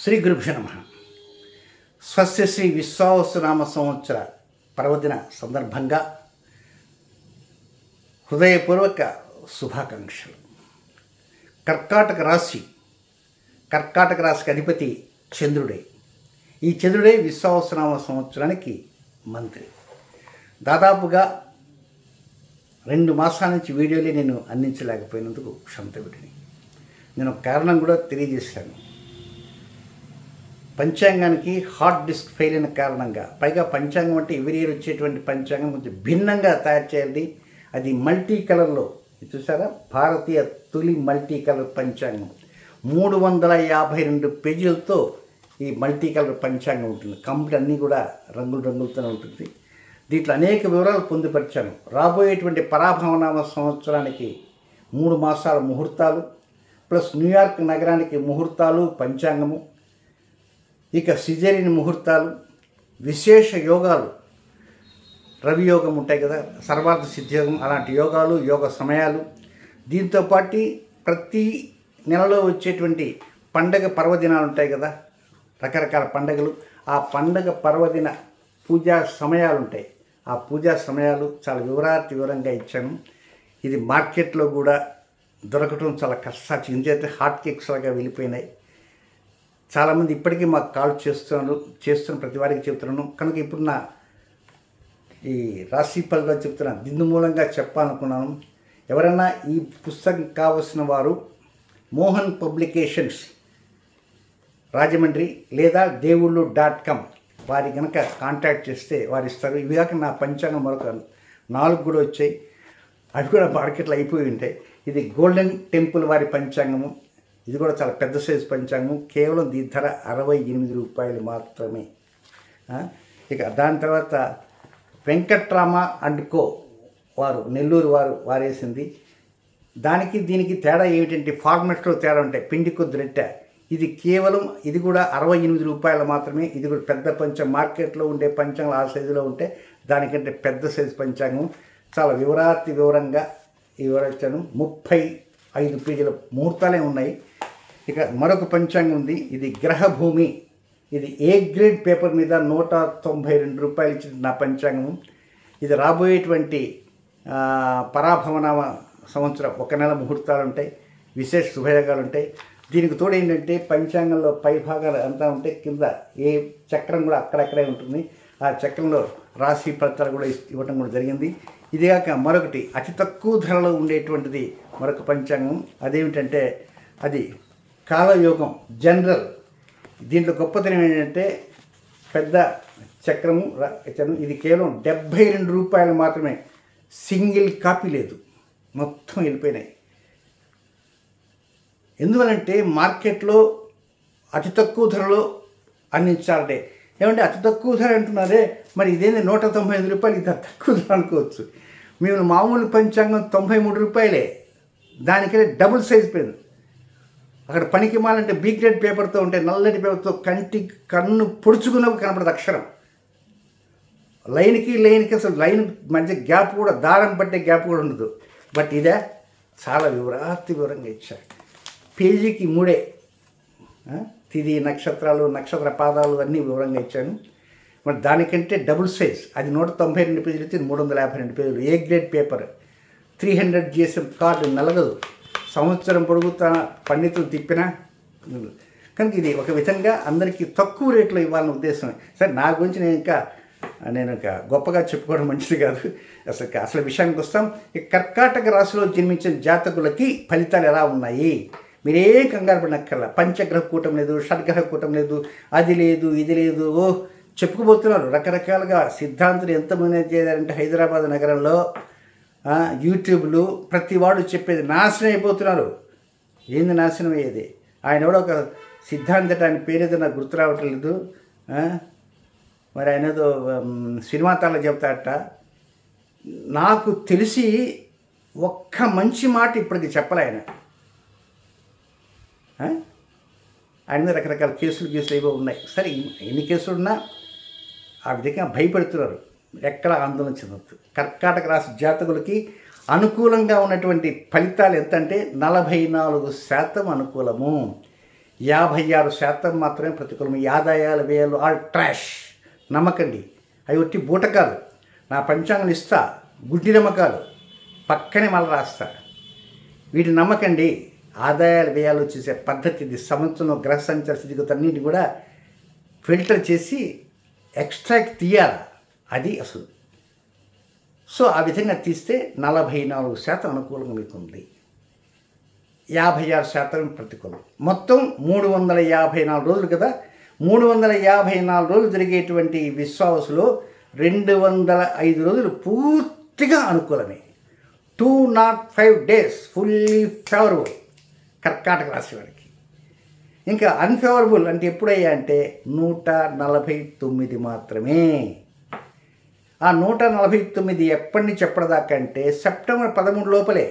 శ్రీ గురుభ్యో నమః. స్వస్య శ్రీ విశ్వావసునామ సంవత్సర పర్వదిన సందర్భంగా హృదయపూర్వక శుభాకాంక్షలు. కర్కాటక రాశికి అధిపతి చంద్రుడే. ఈ చంద్రుడే విశ్వావసునామ సంవత్సరానికి మంత్రి. దాదాపుగా 2 మాసాల నుంచి వీడియోలే నేను అందించలేకపోయినందుకు క్షమతవిడిని. నేను కారణం కూడా తెలియజేశాను. పంచాంగానికి హార్డ్ డిస్క్ ఫెయిల్ అయిన కారణంగా, పైగా పంచాంగం అంటే ఎవరి ఇయర్ వచ్చేటువంటి పంచాంగం కొంచెం భిన్నంగా తయారు చేయాలి. అది మల్టీ కలర్లో, చూసారా, భారతీయ తొలి మల్టీ కలర్ పంచాంగం 352 పేజీలతో ఈ మల్టీ కలర్ పంచాంగం ఉంటుంది. కంప్లీట్ అన్నీ కూడా రంగులతోనే ఉంటుంది. దీంట్లో అనేక వివరాలు పొందుపరిచాను. రాబోయేటువంటి పరాభవనామ సంవత్సరానికి 3 మాసాల ముహూర్తాలు ప్లస్ న్యూయార్క్ నగరానికి ముహూర్తాలు, పంచాంగము, ఇక సిజేరియన్ ముహూర్తాలు, విశేష యోగాలు, రవియోగం ఉంటాయి కదా, సర్వార్థ సిద్ధియోగం, అలాంటి యోగాలు, యోగ సమయాలు, దీంతోపాటు ప్రతి నెలలో వచ్చేటువంటి పండగ పర్వదినాలు ఉంటాయి కదా, రకరకాల పండగలు, ఆ పండగ పర్వదిన పూజా సమయాలు ఉంటాయి. ఆ పూజా సమయాలు చాలా వివరంగా ఇచ్చాను. ఇది మార్కెట్లో కూడా దొరకటం చాలా కష్టం. ఎందుకంటే హాట్ కేక్స్ లాగా వెళ్ళిపోయినాయి. చాలామంది ఇప్పటికీ మాకు కాల్ చేస్తున్న ప్రతి వారికి చెప్తున్నాను. కనుక ఇప్పుడు నా ఈ రాశి ఫలితాలు చెప్తున్నాను, దీని మూలంగా చెప్పాలనుకున్నాను. ఎవరైనా ఈ పుస్తకం కావలసిన వారు మోహన్ పబ్లికేషన్స్ రాజమండ్రి లేదా దేవుళ్ళు.com వారి కనుక కాంటాక్ట్ చేస్తే వారు ఇస్తారు. ఇవి కాక నా పంచాంగం మరొక 4 కూడా వచ్చాయి. అవి కూడా మార్కెట్లో అయిపోయి ఉంటాయి. ఇది గోల్డెన్ టెంపుల్ వారి పంచాంగము. ఇది కూడా చాలా పెద్ద సైజు పంచాంగం. కేవలం దీని ధర 68 రూపాయలు మాత్రమే. ఇక దాని తర్వాత వెంకట్రామ అండ్ కో వారు నెల్లూరు వారేసింది. దానికి దీనికి తేడా ఏమిటంటే ఫార్మాట్లో తేడా ఉంటాయి. పిండి కొద్ది రెట్టె. ఇది కేవలం ఇది కూడా 68 రూపాయలు మాత్రమే. ఇది కూడా పెద్ద పంచం. మార్కెట్లో ఉండే పంచాంగం ఆ సైజులో ఉంటే దానికంటే పెద్ద సైజు పంచాంగం. చాలా వివరంగా వివరించాను. 35 పేజీల ముహూర్తాలే ఉన్నాయి. ఇక మరొక పంచాంగం ఉంది. ఇది గ్రహభూమి. ఇది ఏ గ్రేడ్ పేపర్ మీద 192 రూపాయలు ఇచ్చిన నా పంచాంగము. ఇది రాబోయేటువంటి పరాభవనామ సంవత్సరం 1 నెల ముహూర్తాలు ఉంటాయి, విశేష శుభయోగాలు ఉంటాయి. దీనికి తోడు ఏంటంటే పంచాంగంలో పై భాగాలు అంతా ఉంటే కింద ఏ చక్రం కూడా అక్కడక్కడే ఉంటుంది. ఆ చక్రంలో రాశి ఫలితాలు కూడా ఇవ్వటం కూడా జరిగింది. ఇదిగాక మరొకటి అతి తక్కువ ధరలో ఉండేటువంటిది మరొక పంచాంగం. అదేమిటంటే అది కాలయోగం జనరల్. దీంట్లో గొప్పతనం ఏంటంటే పెద్ద చక్రము. ఇది కేవలం 72 రూపాయలు మాత్రమే. సింగిల్ కాపీ లేదు, మొత్తం వెళ్ళిపోయినాయి. ఎందువలంటే మార్కెట్లో అతి తక్కువ ధరలో అందించాలంటే ఏమంటే అతి తక్కువ ధర అంటున్నారే, మరి ఇదేంటి 195 రూపాయలు, ఇది తక్కువ ధర అనుకోవచ్చు. మేము మామూలు పంచాంగం 93 రూపాయలే, దానికనే డబుల్ సైజ్ పెన్. అక్కడ పనికి మాలంటే బీ గ్రేడ్ పేపర్తో ఉంటే నల్లటి పేపర్తో కన్ను పొడుచుకున్నప్పుడు కనపడదు అక్షరం. లైన్కి అసలు లైన్ మధ్య గ్యాప్ కూడా, దారం పట్టే గ్యాప్ కూడా ఉండదు. బట్ ఇదే చాలా వివరంగా ఇచ్చారు. పేజీకి 3 తిది, నక్షత్రాలు, నక్షత్ర పాదాలు అన్నీ వివరంగా ఇచ్చాను. మరి దానికంటే డబుల్ సైజ్. అది 192 పేజీలు అయితే 352 పేజీలు. A grade paper 300 GSM card నలగదు. సంవత్సరం పొడుగుతా పండితులు తిప్పినా. కనుక ఇది ఒక విధంగా అందరికీ తక్కువ రేట్లో ఇవ్వాలన్న ఉద్దేశం. సరే, నా గురించి నేను గొప్పగా చెప్పుకోవడం మంచిది కాదు. అసలు విషయానికి వస్తాం. ఈ కర్కాటక రాశిలో జన్మించిన జాతకులకి ఫలితాలు ఎలా ఉన్నాయి? మీరేం కంగారు పడినక్కర్లా. పంచగ్రహ కూటం లేదు, షడ్గ్రహ కూటం లేదు, అది లేదు, ఇది లేదు, చెప్పుకుపోతున్నారు రకరకాలుగా. సిద్ధాంతులు ఎంతమంది చేయాలంటే హైదరాబాద్ నగరంలో యూట్యూబ్లు ప్రతి వాడు చెప్పేది నాశనం అయిపోతున్నారు. ఏంది నాశనం అయ్యేది? ఆయన ఎవడో ఒక సిద్ధాంతట, ఆయన పేరేదో నాకు గుర్తు రావటం లేదు. మరి ఆయన ఏదో సినిమాతాల్లో చెప్తాడట. నాకు తెలిసి ఒక్క మంచి మాట ఇప్పటికి చెప్పలే ఆయన. ఆయన మీద రకరకాల కేసులు ఏవో ఉన్నాయి. సరే, ఎన్ని కేసులు ఉన్నా ఆ విధంగా భయపెడుతున్నారు. ఎక్కడ ఆందోళన చెందొద్దు. కర్కాటక రాశి జాతకులకి అనుకూలంగా ఉన్నటువంటి ఫలితాలు ఎంత అంటే 44% అనుకూలము. 56% మాత్రమే ప్రతికూలం. ఈ ఆదాయాల వ్యయాలు ఆల్ ట్రాష్. నమ్మకండి, అవి ఒట్టి బూటకాలు. నా పంచాంగం ఇస్తా, గుడ్డి నమ్మకాలు పక్కనే మళ్ళీ రాస్తా. వీటిని నమ్మకండి. ఆదాయాల వ్యయాలు వచ్చేసే పద్ధతి ఇది. సంవత్సరంలో గ్రహ సంచార స్థితిగతులన్నింటినీ కూడా ఫిల్టర్ చేసి ఎక్స్ట్రాక్ట్ తీయాలి, అది అసలు. సో ఆ విధంగా తీస్తే 44% అనుకూలంగా మీకు ఉంది, 56% ప్రతికూలం. మొత్తం 354 రోజులు కదా. 354 రోజులు జరిగేటువంటి విశ్వావసులో 205 రోజులు పూర్తిగా అనుకూలమే. 205 days ఫుల్లీ ఫేవరబుల్ కర్కాటక రాశి వారికి. ఇంకా అన్ఫేవరబుల్ అంటే ఎప్పుడయ్యా అంటే 149 మాత్రమే. ఆ 149 ఎప్పటి నుంచి ఎప్పటిదాకా అంటే సెప్టెంబర్ 13 లోపలే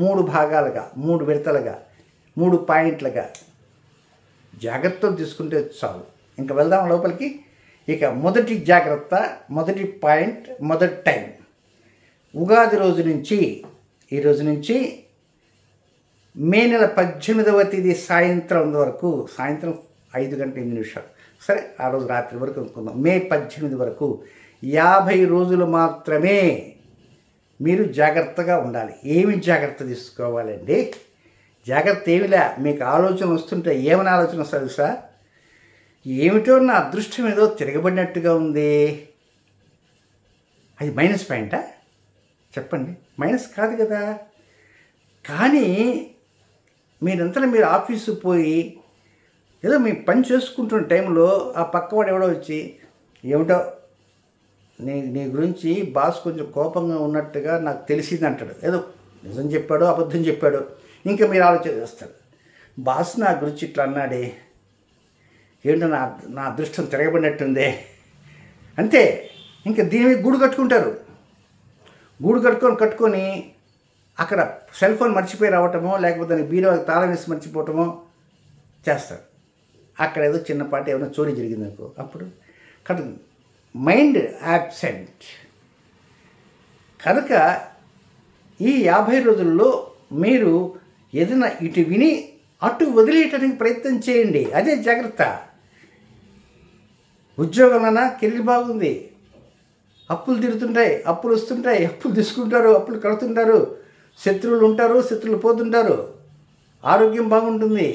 3 భాగాలుగా, 3 విడతలుగా, 3 పాయింట్లుగా జాగ్రత్తలు తీసుకుంటే చాలు. ఇంకా వెళ్దాం లోపలికి. ఇక మొదటి జాగ్రత్త, మొదటి పాయింట్, మొదటి టైం ఉగాది రోజు నుంచి, ఈ రోజు నుంచి మే నెల 18వ తేదీ సాయంత్రం వరకు, సాయంత్రం 5:08. సరే, ఆ రోజు రాత్రి వరకు అనుకుందాం. మే 18 వరకు 50 రోజులు మాత్రమే మీరు జాగ్రత్తగా ఉండాలి. ఏమి జాగ్రత్త తీసుకోవాలండి? జాగ్రత్త ఏమిలే, మీకు ఆలోచన వస్తుంటే ఏమైనా ఆలోచన వస్తుంది తెలుసా? ఏమిటో నా అదృష్టం ఏదో తిరగబడినట్టుగా ఉంది. అది మైనస్ పాయింటా? చెప్పండి. మైనస్ కాదు కదా. కానీ మీరంతా మీరు ఆఫీసు పోయి ఏదో మీ పని చేసుకుంటున్న టైంలో ఆ పక్కవాడు ఎవడో వచ్చి ఏమిటో నీ గురించి బాస్ కొంచెం కోపంగా ఉన్నట్టుగా నాకు తెలిసింది అంటాడు. ఏదో నిజం చెప్పాడో అబద్ధం చెప్పాడో ఇంకా మీరు ఆలోచన చేస్తారు. బాస్ నా గురించి ఇట్లా అన్నాడే, ఏంటో నా అదృష్టం తిరగబడినట్టుందే. అంతే. ఇంకా దీని మీద గూడు కట్టుకుంటారు. గూడు కట్టుకొని అక్కడ సెల్ ఫోన్ మర్చిపోయి రావటమో, లేకపోతే దానికి బీరో తాళం వేసి మర్చిపోవటమో చేస్తారు. అక్కడ ఏదో చిన్నపాటి ఏమైనా చోరీ జరిగిందనుకో, అప్పుడు కట్ మైండ్ యాబ్సెంట్. కనుక ఈ 50 రోజుల్లో మీరు ఏదైనా ఇటు విని అటు వదిలేయటానికి ప్రయత్నం చేయండి. అదే జాగ్రత్త. ఉద్యోగంలోనా కెరీర్ బాగుంది, అప్పులు తిరుగుతుంటాయి, అప్పులు వస్తుంటాయి, అప్పులు తీసుకుంటారు, అప్పులు కడుతుంటారు, శత్రువులు ఉంటారు, శత్రువులు పోతుంటారు, ఆరోగ్యం బాగుంటుంది,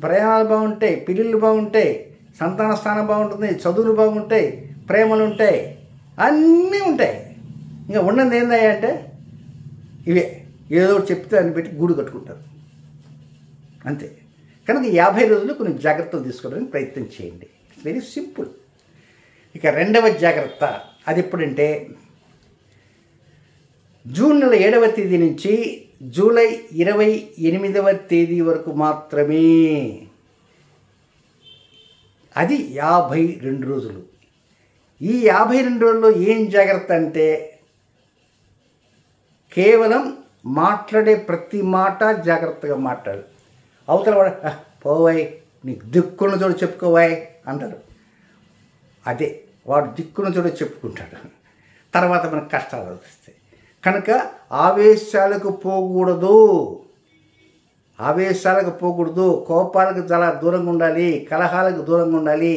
ప్రయాణాలు బాగుంటాయి, పిల్లలు బాగుంటాయి, సంతాన స్థానం బాగుంటుంది, చదువులు బాగుంటాయి, ప్రేమలు ఉంటాయి, అన్నీ ఉంటాయి. ఇంకా ఉన్నది ఏందయ్యా అంటే ఇవే ఏదో చెప్తే అని పెట్టి గూడు కట్టుకుంటారు అంతే. కనుక 50 రోజులు కొన్ని జాగ్రత్తలు తీసుకోవడానికి ప్రయత్నం చేయండి. It's very simple. ఇక రెండవ జాగ్రత్త అది ఎప్పుడంటే జూన్ నెల 7వ తేదీ నుంచి జూలై 28వ తేదీ వరకు మాత్రమే. అది 52 రోజులు. ఈ 52 రోజుల్లో ఏం జాగ్రత్త అంటే కేవలం మాట్లాడే ప్రతి మాట జాగ్రత్తగా మాట్లాడు. అవతల వాడు పోవాయి, నీకు దిక్కున్న చోటు చెప్పుకోవాయి అంటారు. అదే వాడు దిక్కున్న చోటు చెప్పుకుంటాడు, తర్వాత మనకు కష్టాలు వస్తాయి. కనుక ఆవేశాలకు పోకూడదు, కోపాలకు చాలా దూరంగా ఉండాలి, కలహాలకు దూరంగా ఉండాలి.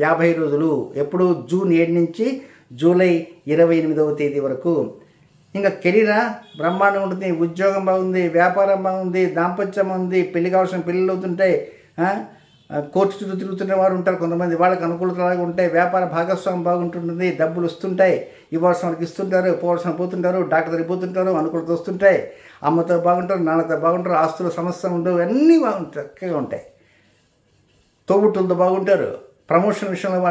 50 రోజులు ఎప్పుడు జూన్ 7 నుంచి జూలై 28వ తేదీ వరకు. ఇంకా కెరీరా బ్రహ్మాండంగా ఉంటుంది, ఉద్యోగం బాగుంది, వ్యాపారం బాగుంది, దాంపత్యం ఉంది, పెళ్లి కావాల్సిన పెళ్ళిళ్ళు అవుతుంటాయి, కోర్టు చుట్టూ తిరుగుతున్న వారు ఉంటారు కొంతమంది, వాళ్ళకి అనుకూలతలాగా ఉంటాయి, వ్యాపార భాగస్వామ్యం బాగుంటుంటుంది, డబ్బులు వస్తుంటాయి, ఇవ్వాల్సిన వాళ్ళకి ఇస్తుంటారు, పోవాల్సిన పోతుంటారు, డాక్టర్ దగ్గర పోతుంటారు, అనుకూలత వస్తుంటాయి, అమ్మతో బాగుంటారు, నాన్నతో బాగుంటారు, ఆస్తుల సమస్యలు ఉండవు, అన్నీ బాగుంటాయి, చక్కగా ఉంటాయి, తోబుట్టులతో బాగుంటారు, ప్రమోషన్ విషయంలో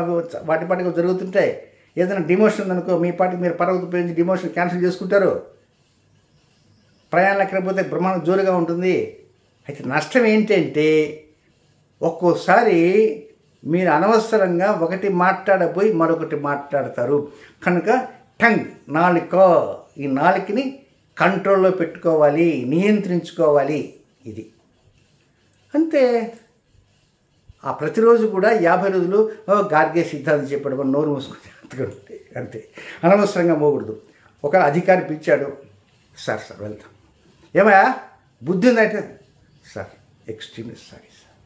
వాటి పాటికి జరుగుతుంటాయి. ఏదైనా డిమోషన్ ఉందనుకో మీ పాటికి మీరు పర్వత ఉపయోగించి డిమోషన్ క్యాన్సిల్ చేసుకుంటారు. ప్రయాణం ఎక్కకపోతే బ్రహ్మాండం జోరుగా ఉంటుంది. అయితే నష్టం ఏంటంటే ఒక్కోసారి మీరు అనవసరంగా ఒకటి మాట్లాడబోయి మరొకటి మాట్లాడతారు. కనుక టంగ్, నాలుక, ఈ నాలుకని కంట్రోల్లో పెట్టుకోవాలి, నియంత్రించుకోవాలి. ఇది అంతే. ఆ ప్రతిరోజు కూడా 50 రోజులు గార్గే సిద్ధాంతం చెప్పాడు, మనం నోరు మూసుకొని అంతే. అనవసరంగా పోకూడదు. ఒక అధికారి పిలిచాడు, సార్ వెళ్తాం, ఏమయ్యా బుద్ధి ఉందంటే, సార్ ఎక్స్ట్రీమ్లీ సారీ సార్,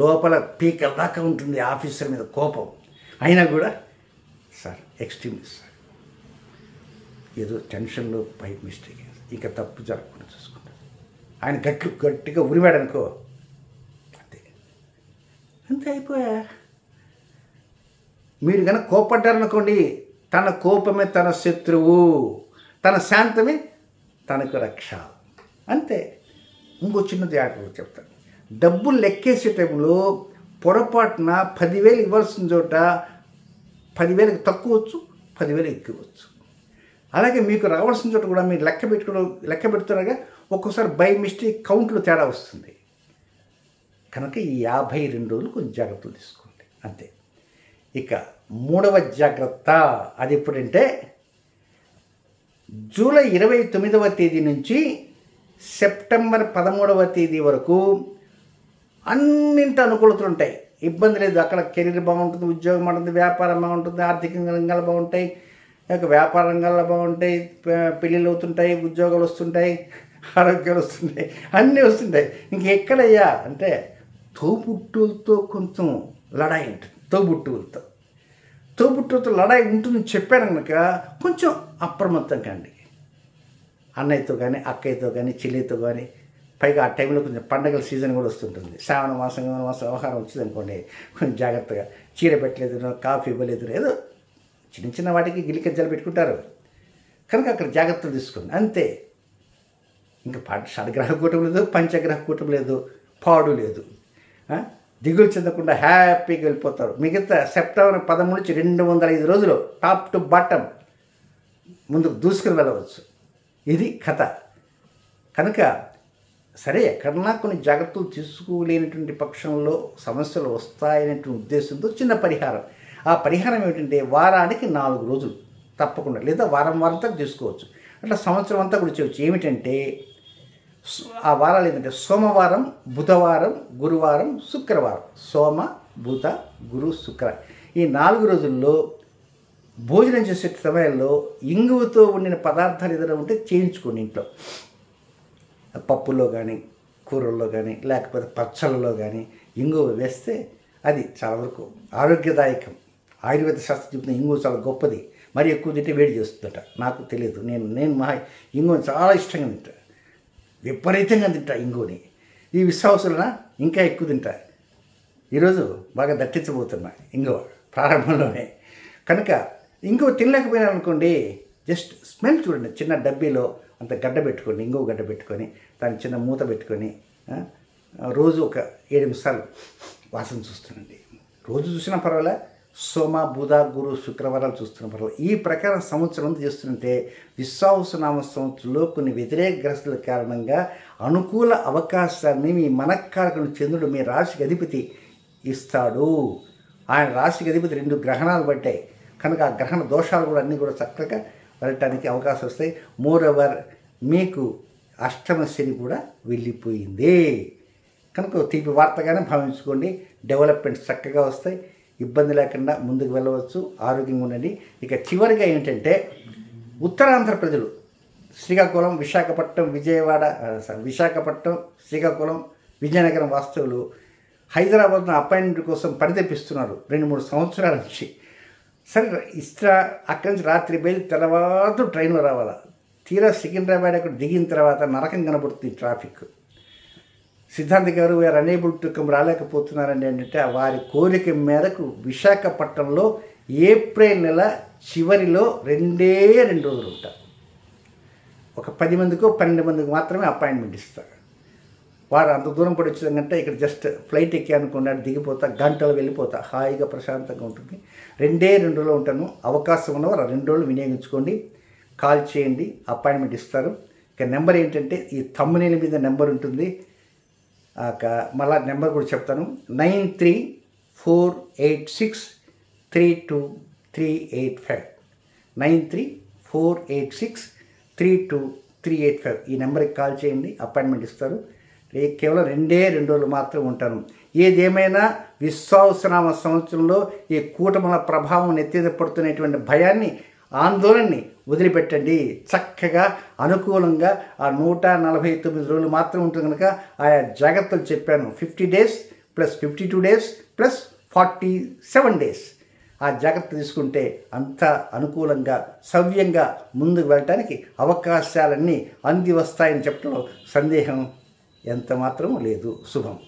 లోపల పీకల దాకా ఉంటుంది ఆఫీసర్ మీద కోపం. అయినా కూడా సార్ ఎక్స్ట్రీమిస్ట్ సార్, ఏదో టెన్షన్లో పై మిస్టేక్, ఇక తప్పు జరగకుండా చూసుకుంటారు. ఆయన గట్టిగా ఉరివాడనుకో, అంతే అయిపోయా. మీరు కనుక కోపడ్డారనుకోండి, తన కోపమే తన శత్రువు, తన శాంతమే తనకు రక్ష. అంతే. ఇంకో చిన్న జాగ్రత్త చెప్తాను. డబ్బులు లెక్కేసే టైంలో పొరపాటున 10,000 ఇవ్వాల్సిన చోట 10,000కి తక్కువ వచ్చు, 10,000 ఎక్కువ వచ్చు. అలాగే మీకు రావాల్సిన చోట కూడా మీరు లెక్క పెడుతున్నారుగా, ఒక్కోసారి బై మిస్టేక్ కౌంట్లో తేడా వస్తుంది. కనుక ఈ 52 రోజులు కొంచెం జాగ్రత్తలు తీసుకోండి. అంతే. ఇక 3వ జాగ్రత్త అది ఎప్పుడంటే జూలై 29వ తేదీ నుంచి సెప్టెంబర్ 13వ తేదీ వరకు అన్నింటి అనుకూలతలు ఉంటాయి. ఇబ్బంది లేదు. అక్కడ కెరీర్ బాగుంటుంది, ఉద్యోగం బాగుంటుంది, వ్యాపారం బాగుంటుంది, ఆర్థిక రంగాలు బాగుంటాయి, వ్యాపార రంగాల్లో బాగుంటాయి, పెళ్ళిళ్ళు అవుతుంటాయి, ఉద్యోగాలు వస్తుంటాయి, ఆరోగ్యాలు వస్తుంటాయి, అన్నీ వస్తుంటాయి. ఇంకెక్కడయ్యా అంటే తోబుట్టువులతో కొంచెం లడాయి ఉంటుంది. తోబుట్టువులతో లడాయి ఉంటుందని చెప్పాను కనుక కొంచెం అప్రమత్తం కండి. అన్నయ్యతో కానీ, అక్కయ్యతో కానీ, చెల్లితో కానీ. పైగా ఆ టైంలో కొంచెం పండగల సీజన్ కూడా వస్తుంటుంది. శ్రావణ మాసం వ్యవహారం వచ్చింది అనుకోండి, కొంచెం జాగ్రత్తగా చీర పెట్టలేదు, కాఫీ ఇవ్వలేదు, ఏదో చిన్న చిన్న వాటికి గిలికజ్జలు పెట్టుకుంటారు. కనుక అక్కడ జాగ్రత్తలు తీసుకోండి. అంతే. ఇంకా షడ్గ్రహ కూటం లేదు, పంచగ్రహ కూటం లేదు, పాడు లేదు. దిగులు చెందకుండా హ్యాపీగా వెళ్ళిపోతారు. మిగతా సెప్టెంబర్ 13 నుంచి 205 రోజులు టాప్ టు బాటమ్ ముందుకు దూసుకుని వెళ్ళవచ్చు. ఇది కథ. కనుక సరే, ఎక్కడన్నా కొన్ని జాగ్రత్తలు తీసుకోలేనటువంటి పక్షంలో సమస్యలు వస్తాయనేటువంటి ఉద్దేశంతో చిన్న పరిహారం. ఆ పరిహారం ఏమిటంటే వారానికి 4 రోజులు తప్పకుండా, లేదా వారంతా తీసుకోవచ్చు. అట్లా సంవత్సరం అంతా కూడా చేయవచ్చు. ఏమిటంటే ఆ వారాలు ఏంటంటే సోమవారం, బుధవారం, గురువారం, శుక్రవారం. సోమ, బుధ, గురు, శుక్ర. ఈ 4 రోజుల్లో భోజనం చేసే సమయంలో ఇంగువతో వండిన పదార్థాలు ఏదైనా ఉంటే చేయించుకోండి ఇంట్లో. పప్పుల్లో కానీ, కూరల్లో కానీ, లేకపోతే పచ్చళ్ళలో కానీ ఇంగువ వేస్తే అది చాలా వరకు ఆరోగ్యదాయకం. ఆయుర్వేద శాస్త్రం చెప్తున్న ఇంగువ చాలా గొప్పది. మరి ఎక్కువ తింటే వేడి చేస్తుందట. నాకు తెలియదు. నేను ఇంగువ చాలా ఇష్టంగా తింటా, విపరీతంగా తింటా ఇంగువని. ఈ విశ్వాసులన ఇంకా ఎక్కువ తింటా. ఈరోజు బాగా దట్టించబోతున్నా ఇంగువ ప్రారంభంలోనే. కనుక ఇంగువ తినలేకపోయినా అనుకోండి, జస్ట్ స్మెల్ చూడండి. చిన్న డబ్బీలో అంత గడ్డ పెట్టుకోండి, ఇంగువ గడ్డ పెట్టుకొని దాని చిన్న మూత పెట్టుకొని రోజు ఒక 7 నిమిషాలు వాసన చూస్తుండండి. రోజు చూసినా పర్వాలే, సోమ, బుధ, గురు, శుక్రవారాలు చూస్తున్న పర్వాలేదు. ఈ ప్రకారం సంవత్సరం చేస్తుంటే విశ్వావసునామ సంవత్సరంలో కొన్ని వ్యతిరేక గ్రస్తుల కారణంగా అనుకూల అవకాశాన్ని మీ మనఃకారకుడు చంద్రుడు మీ రాశికి అధిపతి ఇస్తాడు. ఆయన రాశికి అధిపతి 2 గ్రహణాలు పట్టాయి కనుక ఆ గ్రహణ దోషాలు కూడా అన్నీ కూడా చక్కగా వెళ్ళటానికి అవకాశం వస్తాయి. మోరోవర్ మీకు అష్టమ శని కూడా వెళ్ళిపోయింది కనుక తీపి వార్తగానే భావించుకోండి. డెవలప్మెంట్స్ చక్కగా వస్తాయి, ఇబ్బంది లేకుండా ముందుకు వెళ్ళవచ్చు, ఆరోగ్యంగా ఉండండి. ఇక చివరిగా ఏంటంటే ఉత్తరాంధ్ర ప్రజలు శ్రీకాకుళం, విశాఖపట్నం, శ్రీకాకుళం, విజయనగరం వాస్తవులు హైదరాబాద్లో అపాయింట్మెంట్ కోసం పరితపిస్తున్నారు 2-3 సంవత్సరాల నుంచి. సరే అక్కడి నుంచి రాత్రి బయలు తర్వాత ట్రైన్లో రావాలా. తీరా సికింద్రాబాద్ అక్కడ దిగిన తర్వాత నరకం కనబడుతుంది ట్రాఫిక్. సిద్ధాంత్ గారు వీఆర్ అనేబుల్ టు కమ్ రాలేకపోతున్నారండి అంటే వారి కోరిక మేరకు విశాఖపట్నంలో ఏప్రిల్ నెల చివరిలో 2 రోజులు ఉంటారు. ఒక 10 మందికో 12 మందికి మాత్రమే అపాయింట్మెంట్ ఇస్తారు. వారు అంత దూరం పడి వచ్చేదంటే ఇక్కడ జస్ట్ ఫ్లైట్ ఎక్కి అనుకున్నాడు, దిగిపోతా, గంటలు వెళ్ళిపోతా, హాయిగా ప్రశాంతంగా ఉంటుంది. 2 రోజులు ఉంటాను. అవకాశం ఉన్నవారు 2 రోజులు వినియోగించుకోండి. కాల్ చేయండి, అపాయింట్మెంట్ ఇస్తారు. ఇక నెంబర్ ఏంటంటే ఈ థంబ్నెయిల్ మీద నెంబర్ ఉంటుంది. మళ్ళా నెంబర్ కూడా చెప్తాను, 9348632385 9348632385 ఈ నెంబర్కి కాల్ చేయండి, అపాయింట్మెంట్ ఇస్తారు. కేవలం 2 రోజులు మాత్రం ఉంటాను. ఏదేమైనా విశ్వావసనామ సంవత్సరంలో ఈ కూటముల ప్రభావం నెత్తిన పడుతున్నటువంటి భయాన్ని, ఆందోళనని వదిలిపెట్టండి. చక్కగా అనుకూలంగా ఆ 149 రోజులు మాత్రం ఉంటుంది కనుక ఆయా జాగ్రత్తలు చెప్పాను. 50 days plus 52 days plus 47 days. ఆ జాగ్రత్త తీసుకుంటే అంత అనుకూలంగా సవ్యంగా ముందుకు వెళ్ళటానికి అవకాశాలన్నీ అంది వస్తాయని చెప్పడంలో సందేహం ఎంత మాత్రం లేదు. శుభం.